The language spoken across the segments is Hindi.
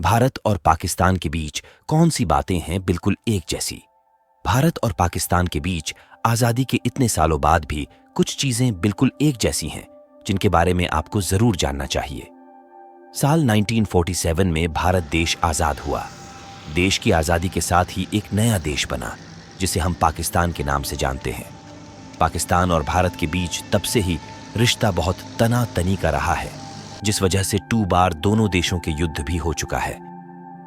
भारत और पाकिस्तान के बीच कौन सी बातें हैं बिल्कुल एक जैसी? भारत और पाकिस्तान के बीच आजादी के इतने सालों बाद भी कुछ चीजें बिल्कुल एक जैसी हैं, जिनके बारे में आपको जरूर जानना चाहिए। साल 1947 में भारत देश आजाद हुआ। देश की आजादी के साथ ही एक नया देश बना, जिसे हम पाकिस्तान के नाम से जानते हैं। पाकिस्तान और भारत के बीच तब से ही रिश्ता बहुत तनातनी का रहा है, जिस वजह से 2 बार दोनों देशों के युद्ध भी हो चुका है।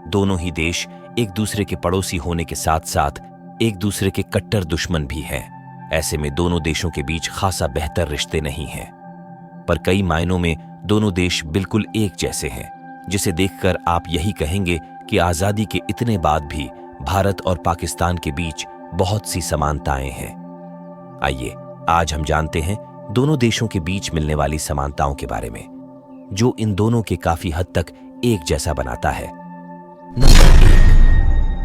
दोनों ही देश एक दूसरे के पड़ोसी होने के साथ साथ एक दूसरे के कट्टर दुश्मन भी हैं। ऐसे में दोनों देशों के बीच खासा बेहतर रिश्ते नहीं हैं, पर कई मायनों में दोनों देश बिल्कुल एक जैसे हैं, जिसे देखकर आप यही कहेंगे कि आजादी के इतने बाद भी भारत और पाकिस्तान के बीच बहुत सी समानताएं हैं। आइए आज हम जानते हैं दोनों देशों के बीच मिलने वाली समानताओं के बारे में, जो इन दोनों के काफी हद तक एक जैसा बनाता है। नंबर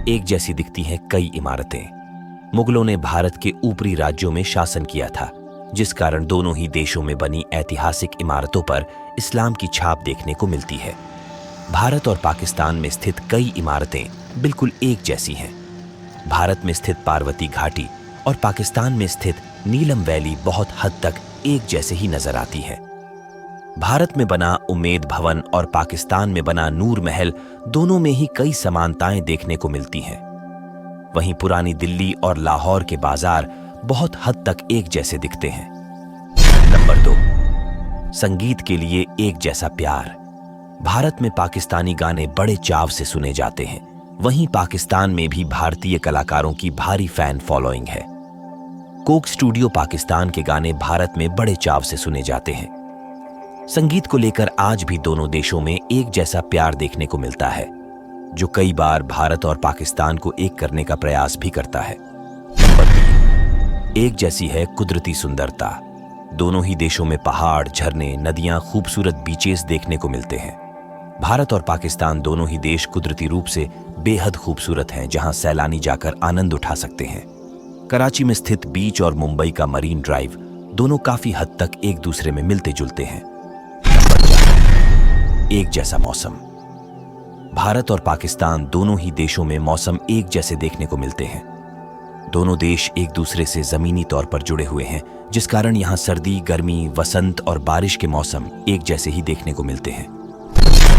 1, एक जैसी दिखती हैं कई इमारतें। मुगलों ने भारत के ऊपरी राज्यों में शासन किया था, जिस कारण दोनों ही देशों में बनी ऐतिहासिक इमारतों पर इस्लाम की छाप देखने को मिलती है। भारत और पाकिस्तान में स्थित कई इमारतें बिल्कुल एक जैसी हैं। भारत में स्थित पार्वती घाटी और पाकिस्तान में स्थित नीलम वैली बहुत हद तक एक जैसे ही नजर आती है। भारत में बना उम्मेद भवन और पाकिस्तान में बना नूर महल, दोनों में ही कई समानताएं देखने को मिलती हैं। वहीं पुरानी दिल्ली और लाहौर के बाजार बहुत हद तक एक जैसे दिखते हैं। नंबर 2, संगीत के लिए एक जैसा प्यार। भारत में पाकिस्तानी गाने बड़े चाव से सुने जाते हैं, वहीं पाकिस्तान में भी भारतीय कलाकारों की भारी फैन फॉलोइंग है। कोक स्टूडियो पाकिस्तान के गाने भारत में बड़े चाव से सुने जाते हैं। संगीत को लेकर आज भी दोनों देशों में एक जैसा प्यार देखने को मिलता है, जो कई बार भारत और पाकिस्तान को एक करने का प्रयास भी करता है। नंबर 3, एक जैसी है कुदरती सुंदरता। दोनों ही देशों में पहाड़, झरने, नदियां, खूबसूरत बीचेस देखने को मिलते हैं। भारत और पाकिस्तान दोनों ही देश कुदरती रूप से बेहद खूबसूरत हैं, जहां सैलानी जाकर आनंद उठा सकते हैं। कराची में स्थित बीच और मुंबई का मरीन ड्राइव दोनों काफी हद तक एक दूसरे में मिलते जुलते हैं। नंबर 4, एक जैसा मौसम। भारत और पाकिस्तान दोनों ही देशों में मौसम एक जैसे देखने को मिलते हैं। दोनों देश एक दूसरे से जमीनी तौर पर जुड़े हुए हैं, जिस कारण यहां सर्दी, गर्मी, वसंत और बारिश के मौसम एक जैसे ही देखने को मिलते हैं।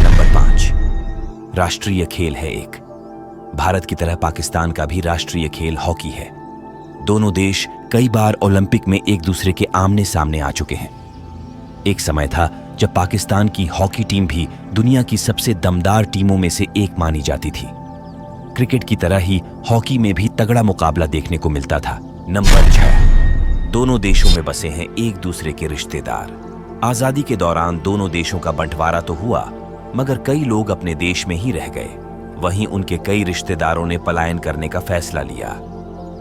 नंबर 5, राष्ट्रीय खेल है एक। भारत की तरह पाकिस्तान का भी राष्ट्रीय खेल हॉकी है। दोनों देश कई बार ओलंपिक में एक दूसरे के आमने सामने आ चुके हैं। एक समय था जब पाकिस्तान की हॉकी टीम भी दुनिया की सबसे दमदार टीमों में से एक मानी जाती थी। क्रिकेट की तरह ही हॉकी में भी तगड़ा मुकाबला देखने को मिलता था। नंबर 6, दोनों देशों में बसे हैं एक दूसरे के रिश्तेदार। आजादी के दौरान दोनों देशों का बंटवारा तो हुआ, मगर कई लोग अपने देश में ही रह गए। वहीं उनके कई रिश्तेदारों ने पलायन करने का फैसला लिया।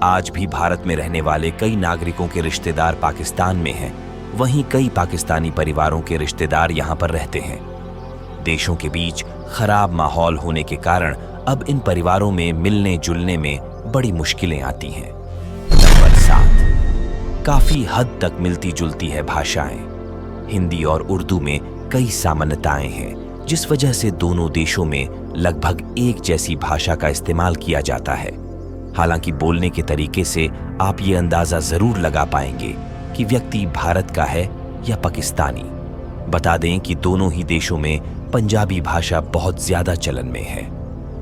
आज भी भारत में रहने वाले कई नागरिकों के रिश्तेदार पाकिस्तान में हैं, वहीं कई पाकिस्तानी परिवारों के रिश्तेदार यहां पर रहते हैं। देशों के बीच खराब माहौल होने के कारण अब इन परिवारों में मिलने जुलने में बड़ी मुश्किलें आती हैं। नंबर 7, काफी हद तक मिलती जुलती है भाषाएं। हिंदी और उर्दू में कई सामान्यताएं हैं, जिस वजह से दोनों देशों में लगभग एक जैसी भाषा का इस्तेमाल किया जाता है। हालांकि बोलने के तरीके से आप ये अंदाजा जरूर लगा पाएंगे कि व्यक्ति भारत का है या पाकिस्तानी। बता दें कि दोनों ही देशों में पंजाबी भाषा बहुत ज्यादा चलन में है।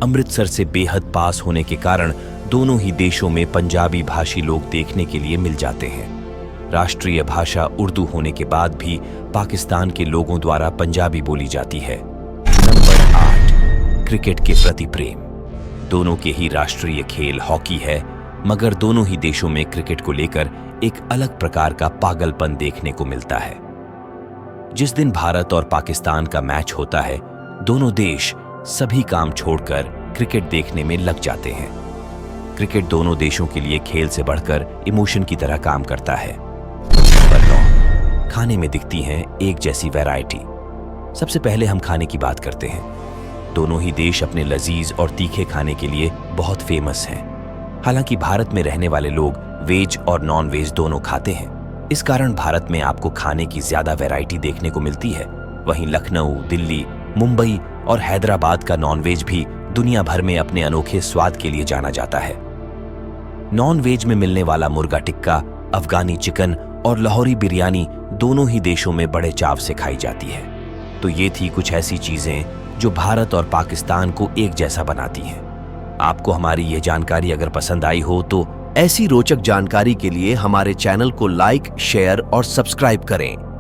अमृतसर से बेहद पास होने के कारण दोनों ही देशों में पंजाबी भाषी लोग देखने के लिए मिल जाते हैं। राष्ट्रीय भाषा उर्दू होने के बाद भी पाकिस्तान के लोगों द्वारा पंजाबी बोली जाती है। नंबर 8, क्रिकेट के प्रति प्रेम। दोनों के ही राष्ट्रीय खेल हॉकी है, मगर दोनों ही देशों में क्रिकेट को लेकर एक अलग प्रकार का पागलपन देखने को मिलता है। जिस दिन भारत और पाकिस्तान का मैच होता है, दोनों देश सभी काम छोड़कर क्रिकेट देखने में लग जाते हैं। क्रिकेट दोनों देशों के लिए खेल से बढ़कर इमोशन की तरह काम करता है। नंबर 9, खाने में दिखती हैं एक जैसी वैरायटी। सबसे पहले हम खाने की बात करते हैं। दोनों ही देश अपने लजीज और तीखे खाने के लिए बहुत फेमस हैं। हालांकि भारत में रहने वाले लोग वेज और नॉन वेज दोनों खाते हैं। इस कारण भारत में आपको खाने की ज्यादा वैरायटी देखने को मिलती है। वहीं लखनऊ, दिल्ली, मुंबई और हैदराबाद का नॉनवेज भी दुनिया भर में अपने अनोखे स्वाद के लिए जाना जाता है। नॉनवेज में मिलने वाला मुर्गा टिक्का, अफगानी चिकन और लाहौरी बिरयानी दोनों ही देशों में बड़े चाव से खाई जाती है। तो ये थी कुछ ऐसी चीजें जो भारत और पाकिस्तान को एक जैसा बनाती हैं। आपको हमारी ये जानकारी अगर पसंद आई हो तो ऐसी रोचक जानकारी के लिए हमारे चैनल को लाइक, शेयर और सब्सक्राइब करें।